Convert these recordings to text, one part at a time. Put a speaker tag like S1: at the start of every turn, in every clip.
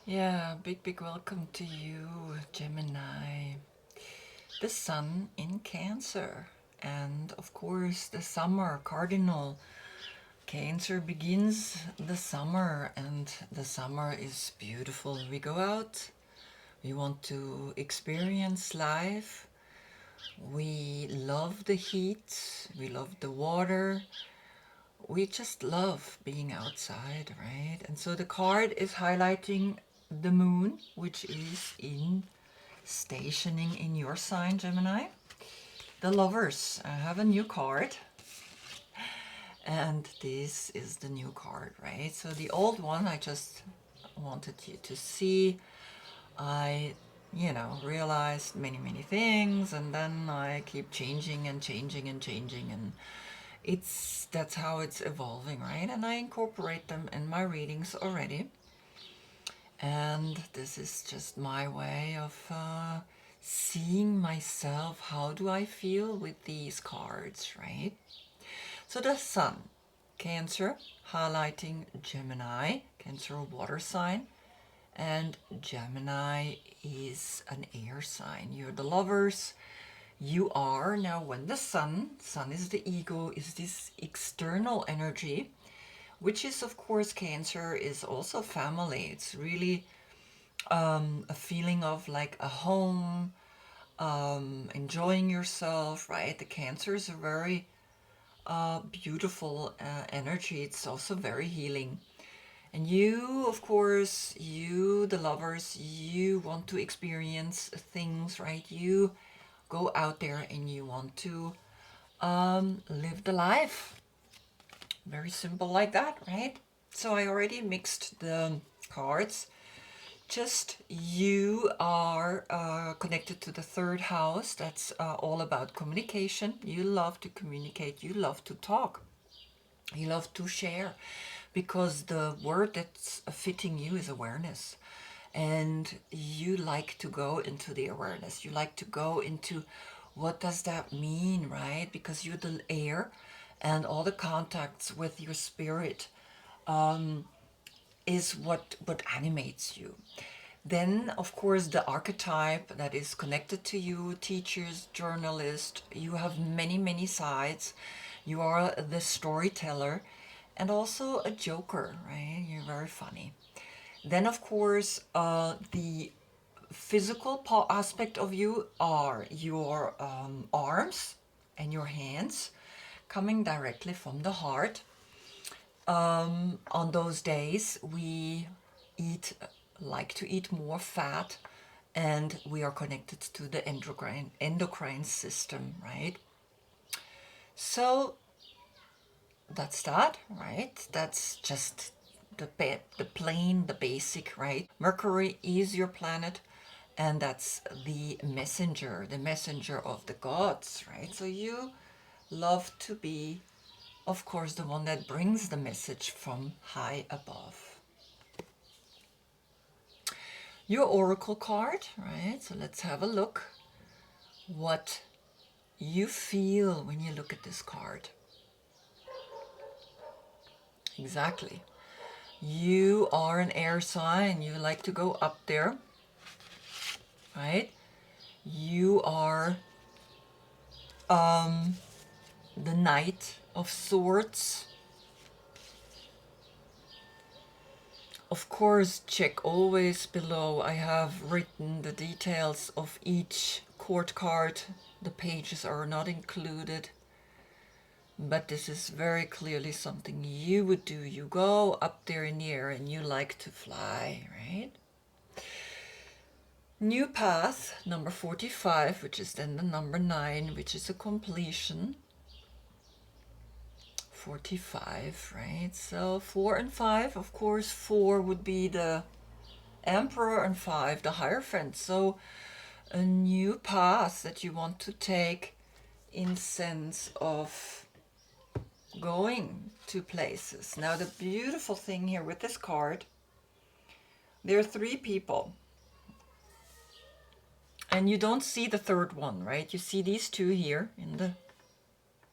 S1: Yeah, big welcome to you, Gemini. The sun in Cancer. And of course, the summer cardinal. Cancer begins the summer, and the summer is beautiful. We go out, we want to experience life. We love the heat, we love the water, we just love being outside, right? And so the card is highlighting the moon, which is in stationing in your sign, Gemini. The lovers. I have a new card, and this is the new card, right? So the old one I just wanted you to see. I realized many things, and then I keep changing and changing and changing, and that's how it's evolving, right? And I incorporate them in my readings already. And this is just my way of seeing myself. How do I feel with these cards, right? So the sun, Cancer, highlighting Gemini. Cancer, a water sign. And Gemini is an air sign. You're the lovers. You are now, when the sun is the ego, is this external energy, which is, of course, Cancer is also family. It's really a feeling of like a home, enjoying yourself, right? The Cancer is a very beautiful energy. It's also very healing. And you, of course, you, the lovers, you want to experience things, right? You go out there and you want to live the life. Very simple like that, right? So I already mixed the cards. Just you are connected to the third house. That's all about communication. You love to communicate. You love to talk. You love to share, because the word that's fitting you is awareness. And you like to go into the awareness. You like to go into what does that mean, right? Because you're the air, and all the contacts with your spirit is what animates you. Then, of course, the archetype that is connected to you, teachers, journalist, you have many sides. You are the storyteller and also a joker, right? You're very funny. Then, of course, the physical aspect of you are your arms and your hands, coming directly from the heart. On those days, we like to eat more fat, and we are connected to the endocrine system, right? So that's that, right? That's just the plain, the basic, right? Mercury is your planet, and that's the messenger of the gods, right? So you love to be, of course, the one that brings the message from high above. Your oracle card, right? So let's have a look what you feel when you look at this card. Exactly. You are an air sign. You like to go up there, right? You are the Knight of Swords. Of course, check always below. I have written the details of each court card. The pages are not included. But this is very clearly something you would do. You go up there in the air and you like to fly, right? New path, number 45, which is then the number 9, which is a completion. 45, right? So 4 and 5, of course, 4 would be the Emperor and 5, the Hierophant. So a new path that you want to take in sense of going to places. Now the beautiful thing here with this card, there are 3 people. And you don't see the third one, right? You see these 2 here in the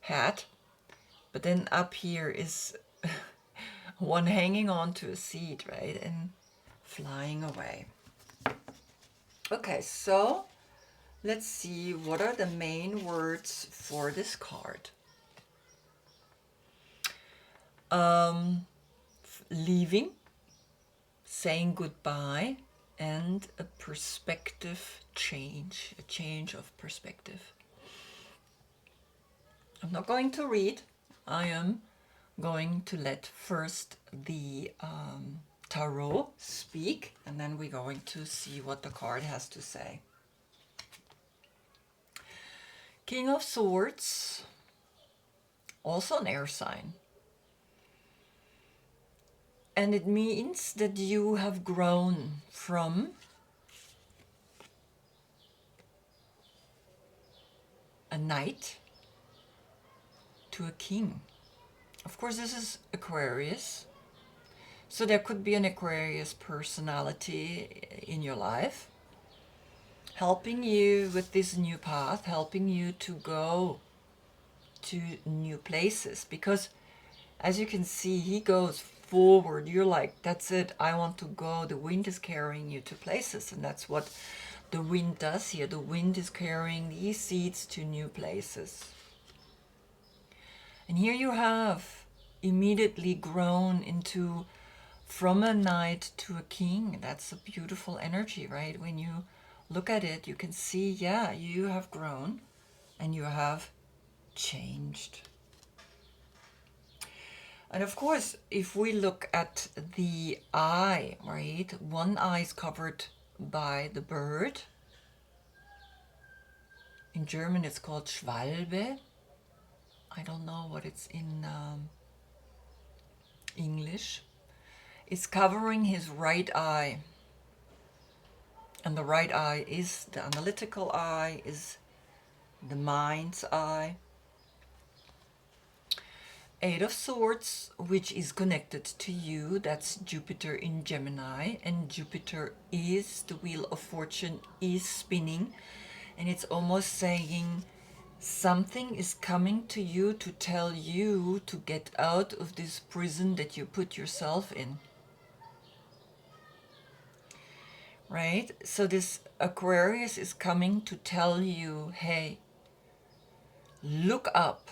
S1: hat. But then up here is one hanging on to a seat, right? And flying away. Okay, so let's see what are the main words for this card. Leaving, saying goodbye, and a perspective change, a change of perspective. I'm not going to read. I am going to let first the tarot speak, and then we're going to see what the card has to say. King of Swords, also an air sign. And it means that you have grown from a knight to a king. Of course, this is Aquarius. So there could be an Aquarius personality in your life, helping you with this new path, helping you to go to new places. Because as you can see, he goes forward. You're like, that's it, I want to go. The wind is carrying you to places, and that's what the wind does here. The wind is carrying these seeds to new places. And here you have immediately grown into from a knight to a king. That's a beautiful energy, right? When you look at it, you can see, yeah, you have grown and you have changed. And of course, if we look at the eye, right? One eye is covered by the bird. In German, it's called Schwalbe. I don't know what it's in English. It's covering his right eye. And the right eye is the analytical eye, is the mind's eye. Eight of Swords, which is connected to you, that's Jupiter in Gemini, and Jupiter is the wheel of fortune, is spinning, and it's almost saying something is coming to you to tell you to get out of this prison that you put yourself in. Right? So this Aquarius is coming to tell you, hey, look up.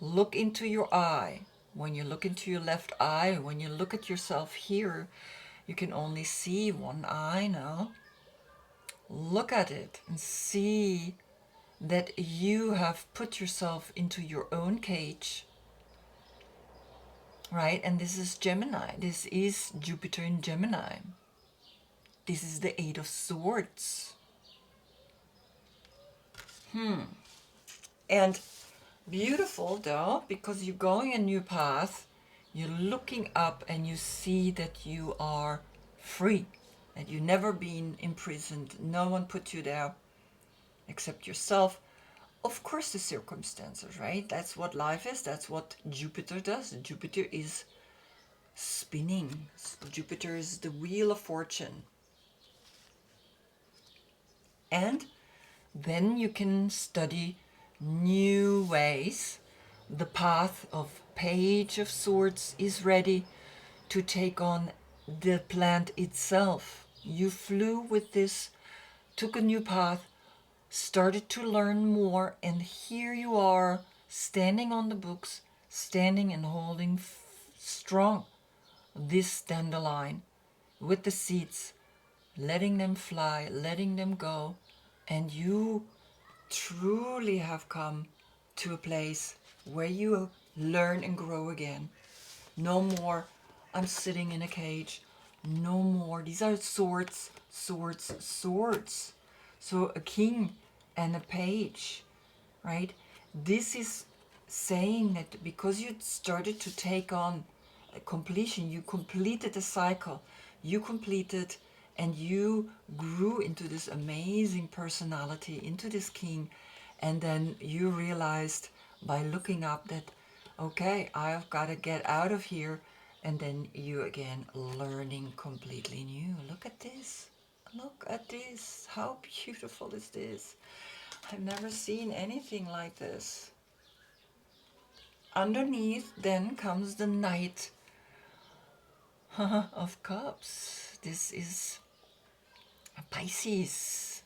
S1: Look into your eye. When you look into your left eye, when you look at yourself here, you can only see one eye now. Look at it and see that you have put yourself into your own cage. Right? And this is Gemini. This is Jupiter in Gemini. This is the Eight of Swords. And beautiful though, because you're going a new path, you're looking up and you see that you are free, that you've never been imprisoned. No one put you there except yourself. Of course, the circumstances, right? That's what life is. That's what Jupiter does. Jupiter is spinning. Jupiter is the wheel of fortune. And then you can study new ways. The path of Page of Swords is ready to take on the plant itself. You flew with this, took a new path, started to learn more, and here you are standing on the books, standing and holding strong this dandelion with the seeds, letting them fly, letting them go, and you truly have come to a place where you learn and grow again. No more, I'm sitting in a cage. No more. These are swords, swords, swords. So a king and a page, right? This is saying that because you started to take on a completion, you completed a cycle, you completed and you grew into this amazing personality, into this king, and then you realized by looking up that, okay, I've got to get out of here, and then you again learning completely new. Look at this. Look at this. How beautiful is this? I've never seen anything like this. Underneath then comes the Knight of Cups. This is Pisces.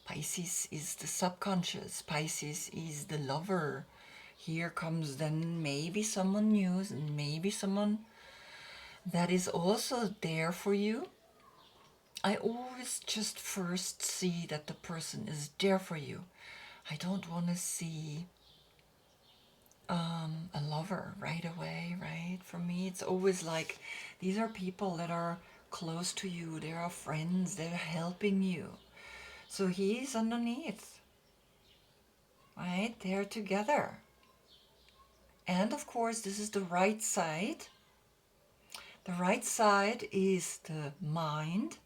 S1: Pisces is the subconscious. Pisces is the lover. Here comes then maybe someone new, maybe someone that is also there for you. I always just first see that the person is there for you. I don't want to see a lover right away, right? For me, it's always like these are people that are close to you, they are friends, they're helping you. So he's underneath, right? They're together. And of course, this is the right side. The right side is the mind,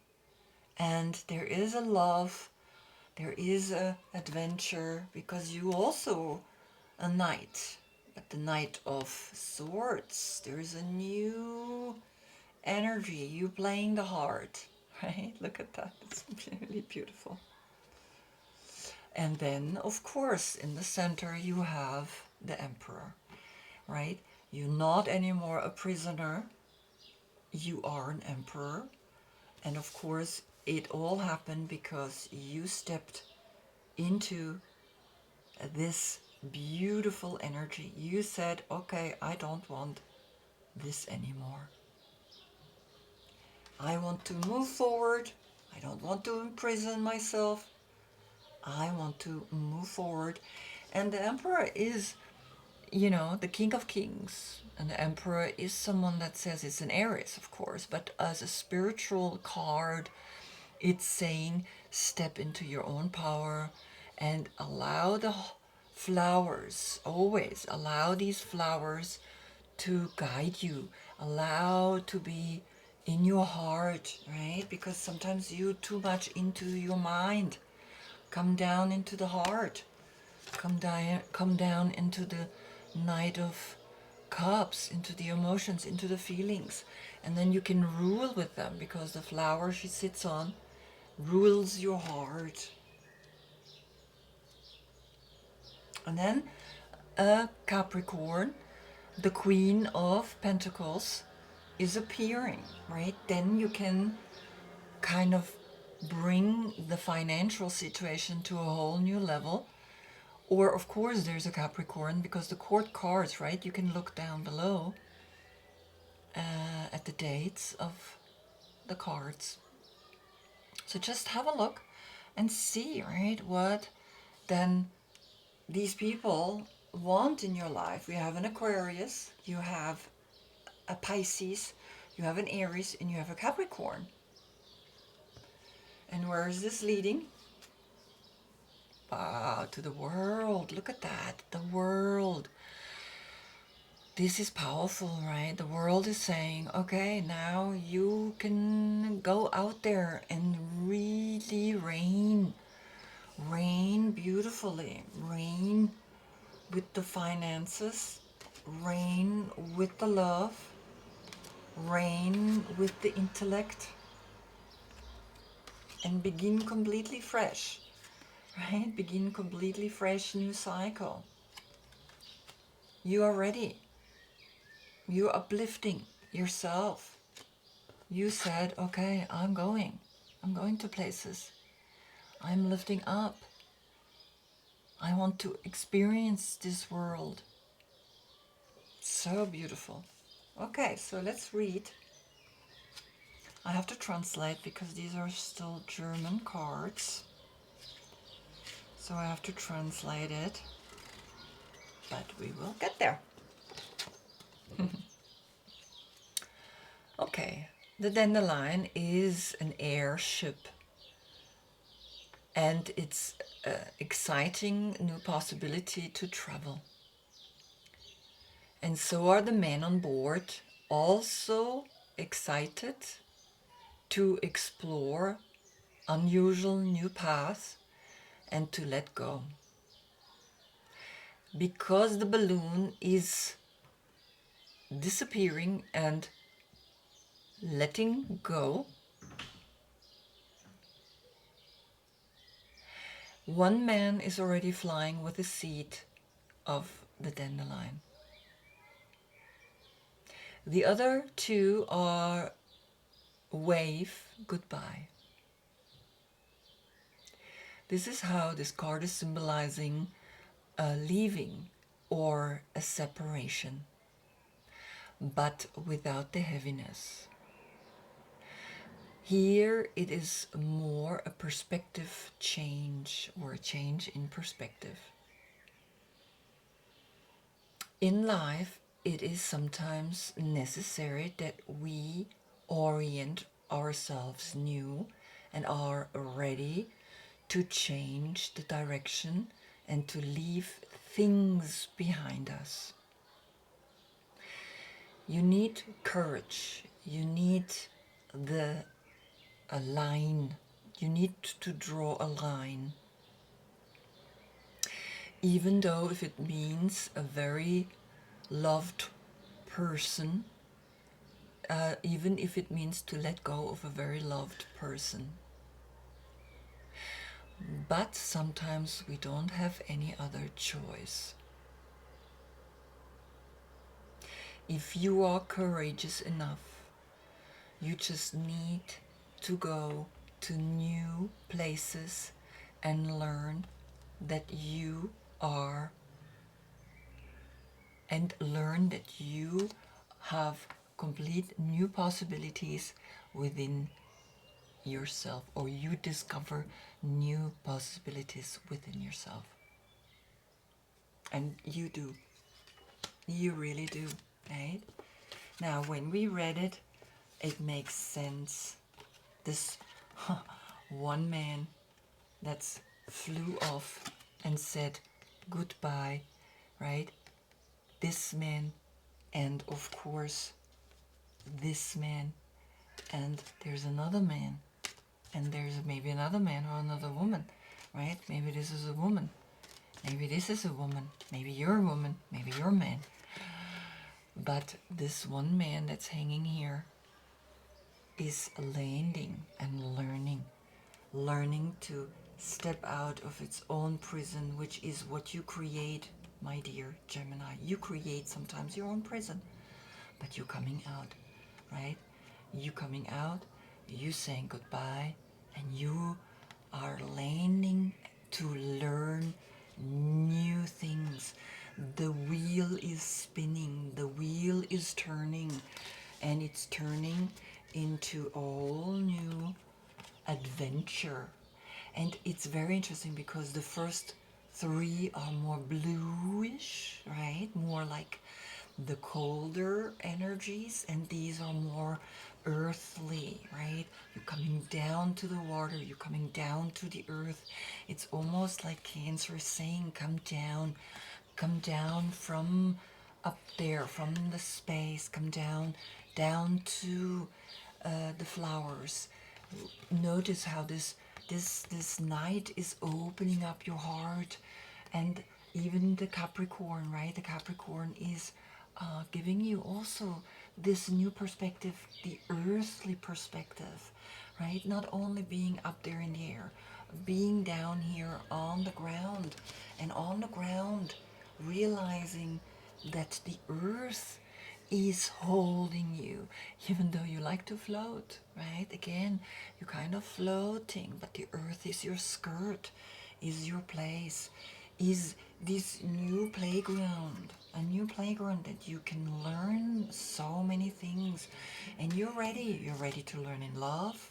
S1: and there is a love, there is a adventure, because you also a knight, but the Knight of Swords. There is a new energy, you playing the heart, right? Look at that, it's really beautiful. And then, of course, in the center you have the Emperor, right? You're not anymore a prisoner, you are an emperor. And of course, it all happened because you stepped into this beautiful energy. You said, okay, I don't want this anymore. I want to move forward. I don't want to imprison myself. I want to move forward. And the Emperor is, you know, the King of Kings. And the Emperor is someone that says it's an Aries, of course, but as a spiritual card, it's saying step into your own power and allow the flowers, always allow these flowers to guide you, allow to be in your heart, right? Because sometimes you too much into your mind. Come down into the heart. Come down into the Knight of Cups, into the emotions, into the feelings. And then you can rule with them, because the flower she sits on rules your heart. And then a Capricorn, the Queen of Pentacles, is appearing, right? Then you can kind of bring the financial situation to a whole new level. Or of course there's a Capricorn, because the court cards, right? You can look down below at the dates of the cards. So just have a look and see, right, what then these people want in your life. You have an Aquarius, you have a Pisces, you have an Aries, and you have a Capricorn. And where is this leading? To the world. Look at that, the world. This is powerful, right? The world is saying, okay, now you can go out there and really reign beautifully, reign with the finances, reign with the love, reign with the intellect, and begin completely fresh, right? Begin completely fresh, new cycle. You are ready. You're uplifting yourself. You said, okay, I'm going to places. I'm lifting up. I want to experience this world. So beautiful. Okay, so let's read. I have to translate because these are still German cards. So I have to translate it. But we will get there. Okay, the dandelion is an airship. And it's an exciting new possibility to travel. And so are the men on board, also excited to explore unusual new paths and to let go. Because the balloon is disappearing and letting go, one man is already flying with the seed of the dandelion. The other two are wave goodbye. This is how this card is symbolizing a leaving or a separation, but without the heaviness. Here it is more a perspective change or a change in perspective. In life, it is sometimes necessary that we orient ourselves new and are ready to change the direction and to leave things behind us. You need courage. You need a line. You need to draw a line. Even though if it means a very loved person, even if it means to let go of a very loved person. But sometimes we don't have any other choice. If you are courageous enough, you just need to go to new places and learn that you are, and learn that you have complete new possibilities within yourself, or you discover new possibilities within yourself. And you do. You really do, right? Now, when we read it, it makes sense. This one man that flew off and said goodbye, right? This man, and of course, this man, and there's another man, and there's maybe another man or another woman, right? Maybe this is a woman. Maybe this is a woman. Maybe you're a woman. Maybe you're a man. But this one man that's hanging here is landing and learning to step out of its own prison, which is what you create, my dear Gemini. You create sometimes your own prison, but you're coming out, right? You coming out, you saying goodbye, and you are landing to learn new things. The wheel is spinning, the wheel is turning, and it's turning into a whole new adventure. And it's very interesting because the first three are more bluish, right? More like the colder energies, and these are more earthly, right? You're coming down to the water, you're coming down to the earth. It's almost like Cancer is saying, come down from up there, from the space, come down to the flowers. Notice how this night is opening up your heart, and even the Capricorn, right? The Capricorn is giving you also this new perspective, the earthly perspective, right? Not only being up there in the air, being down here on the ground, and on the ground realizing that the earth is holding you, even though you like to float, right? Again, you're kind of floating, but the earth is your skirt, is your place, is this new playground, a new playground that you can learn so many things. And you're ready to learn in love,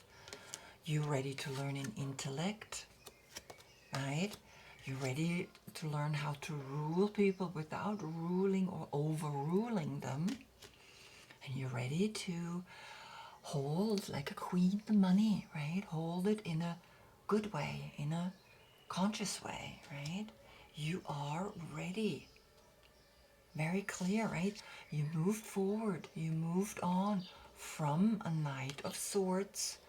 S1: you're ready to learn in intellect, right? You're ready to learn how to rule people without ruling or overruling them. And you're ready to hold, like a queen, the money, right? Hold it in a good way, in a conscious way, right? You are ready. Very clear, right? You moved forward. You moved on from a Knight of Swords,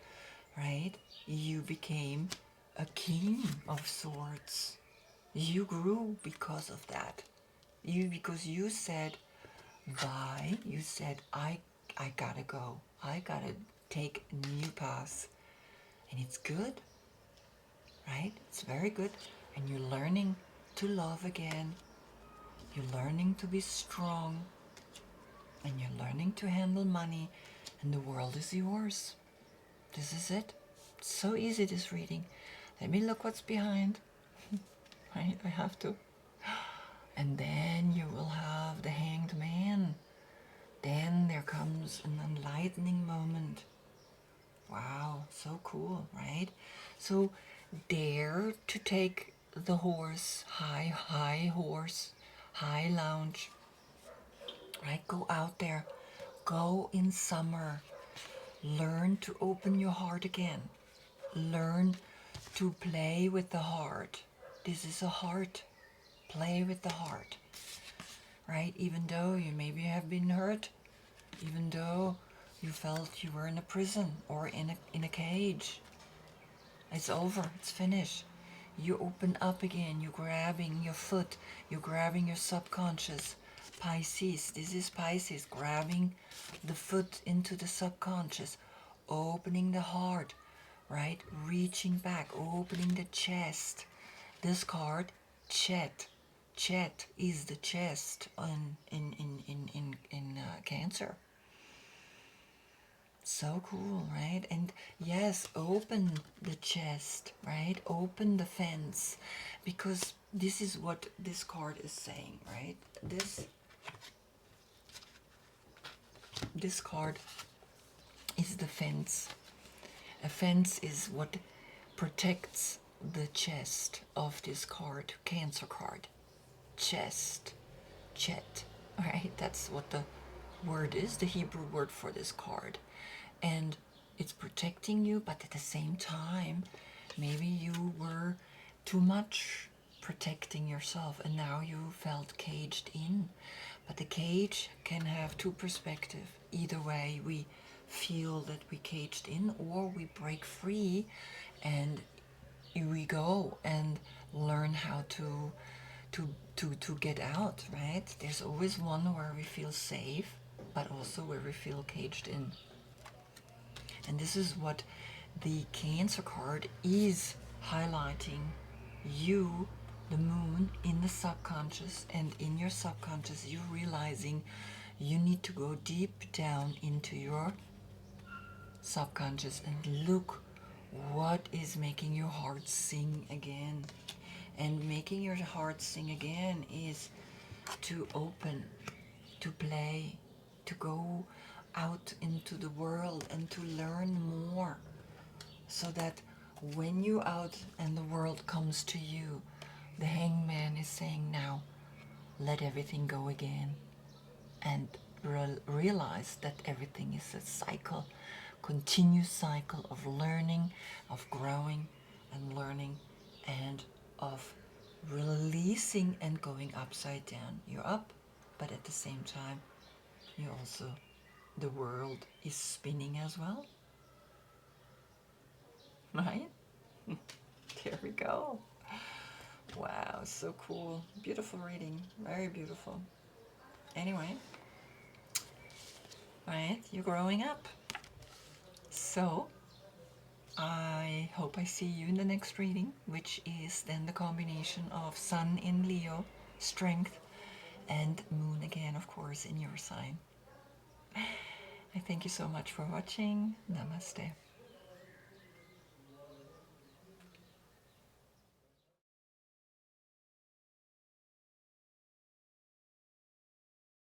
S1: right? You became a King of Swords. You grew because of that. Because you said bye. You said, I gotta go. I gotta take a new path. And it's good, right? It's very good. And you're learning to love again. You're learning to be strong. And you're learning to handle money. And the world is yours. This is it. It's so easy, this reading. Let me look what's behind. Right? I have to. And then you will have the Hanged Man. Then there comes an enlightening moment. Wow, so cool, right? So dare to take the horse, high horse, high lounge, right? Go out there, go in summer, learn to open your heart again, learn to play with the heart. This is a heart, play with the heart, right? Even though you maybe have been hurt, even though you felt you were in a prison or in a cage, it's over, it's finished. You open up again, you're grabbing your foot, you're grabbing your subconscious. Pisces, this is Pisces, grabbing the foot into the subconscious, opening the heart, right? Reaching back, opening the chest. This card, Chet. Chet is the chest in Cancer. So cool, right? And yes, open the chest, right? Open the fence, because this is what this card is saying, right? This card is the fence. A fence is what protects the chest of this card, Cancer card. Chest, chet, right? That's what the word is, the Hebrew word for this card. And it's protecting you, but at the same time, maybe you were too much protecting yourself and now you felt caged in. But the cage can have two perspectives. Either way, we feel that we caged in, or we break free and we go and learn how to get out, right? There's always one where we feel safe, but also where we feel caged in. And this is what the Cancer card is highlighting. You, the moon, in the subconscious, and in your subconscious, you're realizing you need to go deep down into your subconscious and look what is making your heart sing again. And making your heart sing again is to open, to play, to go out into the world and to learn more, so that when you out and the world comes to you, the Hangman is saying, now let everything go again, and realize that everything is a cycle, continuous cycle of learning, of growing and learning, and of releasing and going upside down. You're up, but at the same time, you also, the world is spinning as well, right? There we go. Wow, so cool. Beautiful reading, very beautiful. Anyway, right, you're growing up. So I hope I see you in the next reading, which is then the combination of Sun in Leo, strength, and Moon again, of course, in your sign. I thank you so much for watching. Namaste.